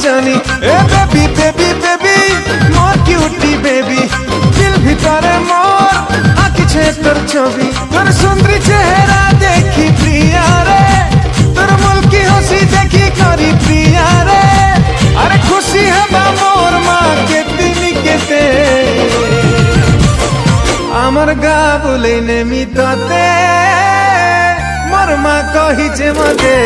জানি। এ baby baby baby মোর cutie baby, দিল ভিতরে মোর আঁকিছে তোর ছবি। তোর সুন্দরী চেহারা দেখি প্রিয়া রে, তোর মুলকি হাসি দেখি করি প্রিয়া রে। আরে খুশি হবা মোর মা কেতে নিকেতে, আমার গা বলে নেমি ততে মোর মা কহিছে মতে।